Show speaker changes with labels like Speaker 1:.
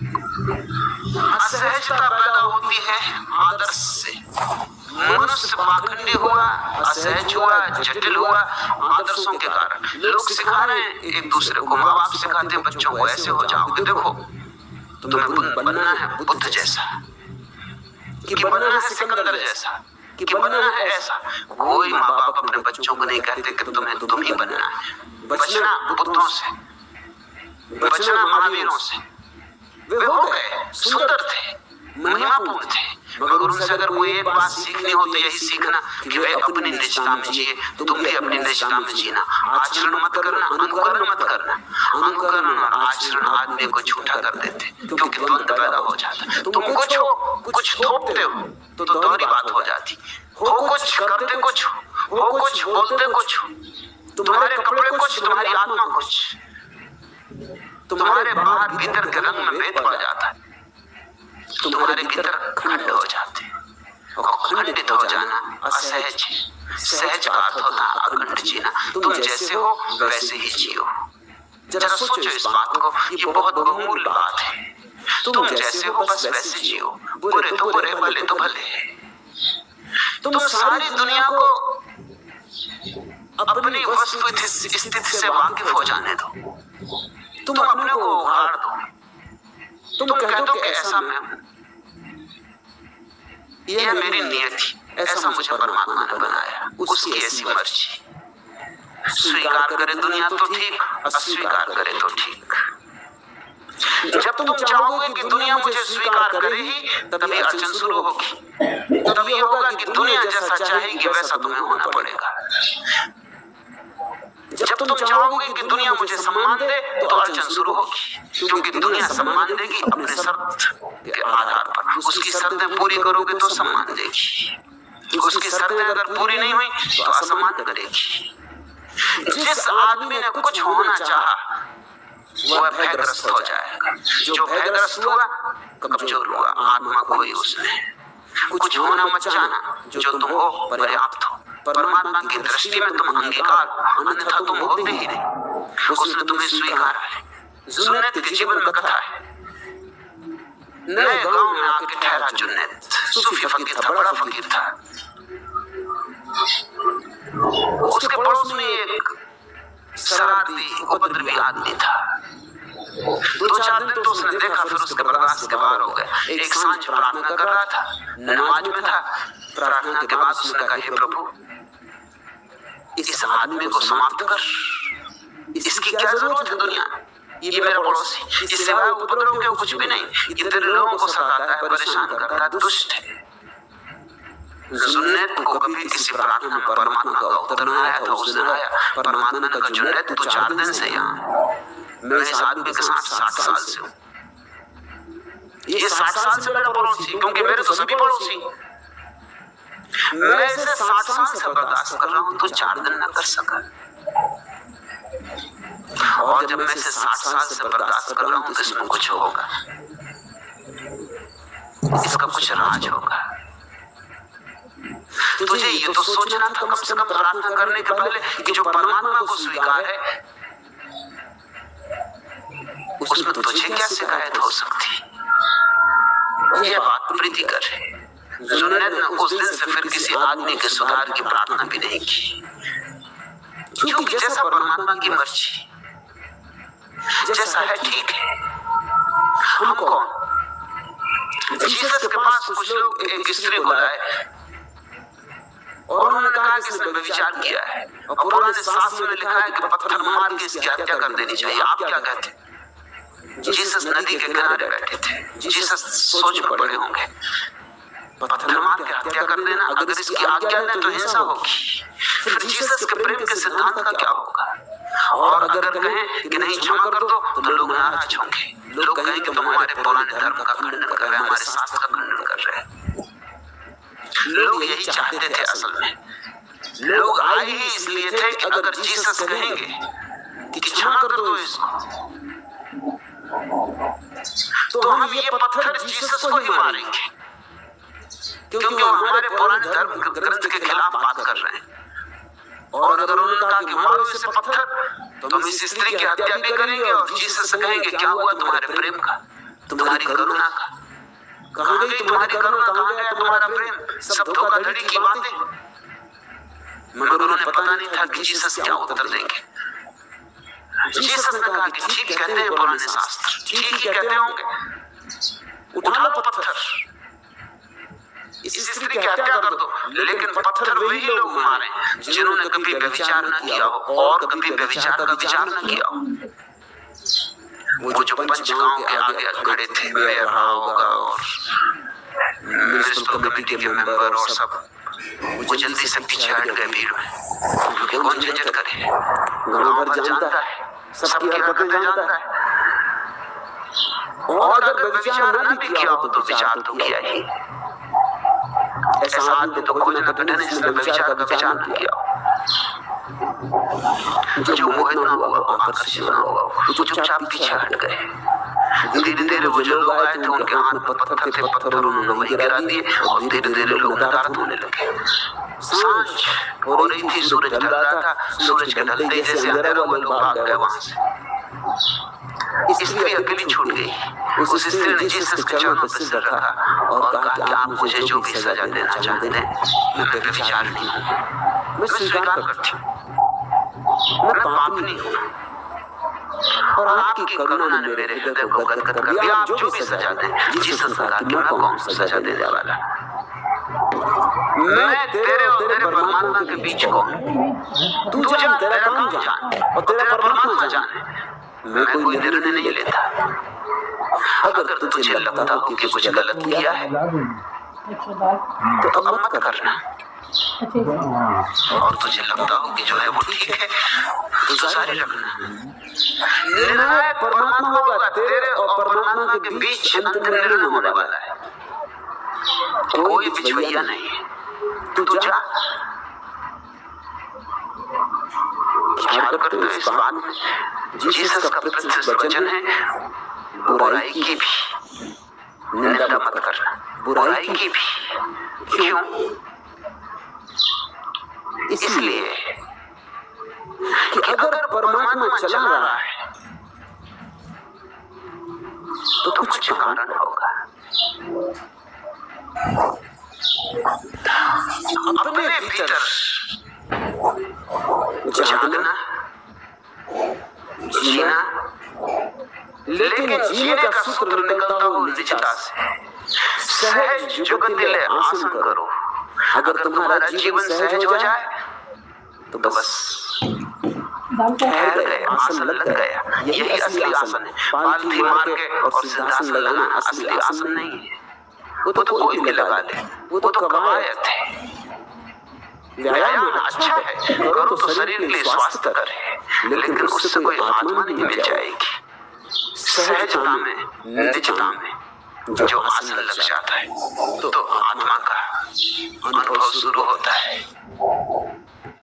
Speaker 1: असहजता पैदा होती है आदर्श से। मनुष्य पाखंडी हुआ, असहज हुआ, जटिल हुआ आदर्शों के कारण। लोग सिखा रहे हैं एक दूसरे को, माँ बाप सिखाते हैं बच्चों को ऐसे हो जाओगे, देखो तुम्हें बनना है बुद्ध जैसा, कि बनना है सिकंदर जैसा, कि बनना है ऐसा। कोई माँ बाप अपने बच्चों को नहीं कहते कि तुम्हें तुम ही बनना है। बचना बुद्धों से, बचना महावीरों से। वे हो गए, सुंदर थे, महिमापूर्ण थे, मगर उनसे अगर कोई एक बात सीखनी हो तो यही सीखना कि वे अपनी निजता में जिए, तुम भी अपनी निजता में जीना। आचरण मत करना, अनुकरण मत करना। अनुकरण और आचरण आदमी को झूठा कर देते, क्योंकि द्वंद्व पैदा हो जाता। तुम कुछ हो, कुछ थोपते हो तो दोहरी बात हो जाती। हो कुछ, करते कुछ हो कुछ, बोलते कुछ, तुम्हारे कपड़े कुछ, तुम्हारी आत्मा कुछ, तुम्हारे बाहर भीतर के रंग में भेद पड़ जाता है, तुम्हारे भीतर खंड हो जाते। और खंडित हो जाना असहज है। सहज का अर्थ होता है अखंड जीना। तुम जैसे हो वैसे ही जियो। जरा सोचो इस बात को, ये बहुत बहुमूल्य बात है। तुम जैसे हो बस वैसे जियो, बुरे तो बुरे, भले तो भले। तुम सारी दुनिया को अपनी वस्तु स्थिति से वाकिफ हो जाने दो। तुम अपने को उघाड़ दो, तुम कह दो कि ऐसा मैं हूं, यह मेरी नियति, ऐसा मुझे परमात्मा ने बनाया, उसकी ऐसी मर्जी। स्वीकार करे दुनिया तो ठीक, अस्वीकार करे तो ठीक। जब तुम चाहोगे कि दुनिया मुझे स्वीकार करे ही, तभी अड़चन शुरू होगी। तभी होगा कि दुनिया जैसा चाहेगी वैसा तुम्हें होना पड़ेगा। जब तुम चाहोगे कि दुनिया मुझे सम्मान दे तो अड़चन शुरू होगी, क्योंकि दुनिया सम्मान देगी अपने शर्त के आधार पर। उसकी शर्तें पूरी करोगे तो सम्मान देगी, उसकी शर्तें अगर पूरी नहीं हुई तो असम्मान करेगी। जिस आदमी ने कुछ होना चाहा वह भयग्रस्त हो जाएगा। जो भयग्रस्त हुआ कमजोर हुआ, आत्मा खोई उसने। कुछ होना मत चाहना, जो तुम हो पर्याप्त हो। परमात्मा की दृष्टि में तुम अंगीकार, अन्यथा तुम होते ही नहीं। उसने तुम्हें स्वीकारा है। जुन्नत के जीवन का कथा है। नए गांव में आके ठहरा जुन्नत, सूफी फकीर था, बड़ा फकीर था। उसके पड़ोस में एक शरारती उपद्रवी आदमी था। 2-4 दिन तो उसने देखा, फिर उसके बर्दाश्त के बाहर हो गए। एक सांझ प्रार्थना कर रहा था, नमाज में था। प्रार्थना के बाद उसने कहा, हे प्रभु, इस आदमी को समाप्त कर, इसकी क्या जरूरत है दुनिया। ये मेरा पड़ोसी, ये सिवाय उपद्रव के कुछ भी नहीं। ये तेरे लोगों को सताता है, परेशान करता है, दुष्ट है। जुन्नत को कभी किसी प्रार्थना में परमात्मा का उत्तर न आया था। उसने आया, परमात्मा ने कहा, जुन्नत तू 4 दिन से यहाँ, मैं इस आदमी के साथ 60 साल से हूँ। ये 60 साल से मेरा पड़ोसी, क्योंकि मेरे तो सभी पड़ोसी। मैं इसे 60 साल से बर्दाश्त कर रहा हूँ, तो 4 दिन न कर सका। और जब मैं इसे 60 साल से बर्दाश्त कर रहा हूँ तो इसमें कुछ होगा, इसका कुछ राज होगा। तुझे ये तो सोचना था कम से कम प्रार्थना करने के पहले कि जो परमात्मा को स्वीकार है उसमें तुझे क्या शिकायत हो सकती। यह बात प्रीतिकर है। जुन्नत ने उस दिन से फिर किसी आदमी के सुधार की प्रार्थना भी नहीं की, क्योंकि जैसा परमात्मा की मर्जी, जैसा है ठीक है। हम कौन? जीसस के पास कुछ लोग एक स्त्री को लाए और उन्होंने कहा कि इसने व्यभिचार किया है, और पुराने शास्त्र में लिखा है कि पत्थर मार के इसकी हत्या कर देनी चाहिए। आप क्या कहते? जीसस नदी के किनारे बैठे थे। जीसस सोच में पड़े होंगे, पत्थर मार के हत्या कर देना, अगर इसकी आज्ञा दें तो हिंसा होगी। फिर जीसस के प्रेम के सिद्धांत का क्या होगा? और अगर कहें कि नहीं क्षमा कर दो तो लोग नाराज होंगे। लोग कहेंगे कि तुम हमारे पुराने धर्म का खंडन कर रहे हैं, हमारे शास्त्र का खंडन कर रहे हैं। लोग यही चाहते थे। असल में लोग आए ही इसलिए थे कि अगर जीसस कहेंगे कि क्षमा कर दो इसको, तो हम ये पत्थर जीसस को ही मारेंगे, क्योंकि वो हमारे पुराने धर्म ग्रंथ के खिलाफ बात कर रहे हैं। और अगर उन्होंने कहा कि मारो इसे पत्थर, तो हम इस स्त्री की हत्या भी करेंगे और जीसस से कहेंगे क्या हुआ तुम्हारे प्रेम का, तुम्हारी करुणा का? कहाँ गई तुम्हारी करुणा, कहाँ गया तुम्हारा प्रेम? सब धोखाधड़ी की बातें। मगर उन्हें पता नहीं था कि जीसस क्या उत्तर देंगे। जीसस ने कहा कि ठीक कहते हैं पुराने शास्त्र, ठीक ही कहते होंगे, उठा लो पत्थर, इस स्त्री की हत्या कर दो। लेकिन पत्थर वही लोग मारे जिन्होंने कभी व्यभिचार न किया हो और कभी व्यभिचार का विचार न किया हो। वो जो पंच गांव के आगे खड़े थे, वे रहा होगा और म्युनिसिपल कमेटी के मेंबर और सब, वो जल्दी से पीछे हट गए भीड़ में, क्योंकि कौन झंझट करे, गांव भर जानता है, सबकी हरकतें जानता है। और अगर व्यभिचार न भी किया हो तो विचार तो किया ही। ऐसा आदमी तो खोजना कठिन है जिसने व्यभिचार का विचार न किया हो। जो मोहित न हुआ, आकर्षित न हुआ, वो चुपचाप पीछे हट गए। धीरे धीरे वो जो लोग आए थे उनके हाथ में पत्थर थे, पत्थर उन्होंने वहीं गिरा दिए और धीरे धीरे लोग नदारद होने लगे। सांझ हो रही थी, सूरज ढल रहा था। सूरज के ढलते ही जैसे अंधेरा हुआ, लोग भाग गए वहां से। स्त्री अकेली छूट गई। उस स्त्री ने जीसस के चरणों पर सिर रखा और कहा कि आप मुझे जो भी सजा देना चाहते हैं, मैं व्यभिचार नहीं हूँ, मैं स्वीकार करती हूँ, मैं पापनी हूँ और आपकी करुणा ने मेरे हृदय को गदगद कर दिया। आप जो भी सजा दें। जीसस ने कहा कि मैं कौन सजा देने वाला, मैं तेरे और तेरे परमात्मा के बीच को, तू जान, तेरा काम जान और तेरा परमात्मा जाने। मैं कोई निर्णय नहीं लेता। अगर तुझे लगता हो कि कुछ गलत किया है तो अब मत करना, और तुझे लगता हो कि जो है वो ठीक है तो जारी रखना। निर्णायक परमात्मा होगा, तेरे और परमात्मा के बीच अंतिम निर्णय होने वाला है। कोई बिचवैया नहीं है। तू जा। ख्याल करते हो इस बात में, जीसस का प्रसिद्ध वचन है, बुराई की भी निंदा मत करना। बुराई की भी क्यों? इसलिए कि अगर परमात्मा चला रहा है तो कुछ कारण होगा। अपने भीतर जागना, जीना, लेकिन जीने का सूत्र निकलता हो निजता से। सहज जुगतिले आसन करो। अगर तुम्हारा जीवन सहज हो जाए तो बस ठहर गए, आसन लग गया। यही असली आसन है। पालथी मार के और सिंहासन लगाना असली आसन नहीं है। वो तो कोई भी लगा ले, वो तो कवायद है। व्यायाम अच्छा है, करो तो शरीर के लिए स्वास्थ्य करे, लेकिन उससे कोई आत्मा नहीं मिल जाएगी। सहजता में, निजता में जो आसन लग जाता है तो आत्मा का अनुभव शुरू होता है।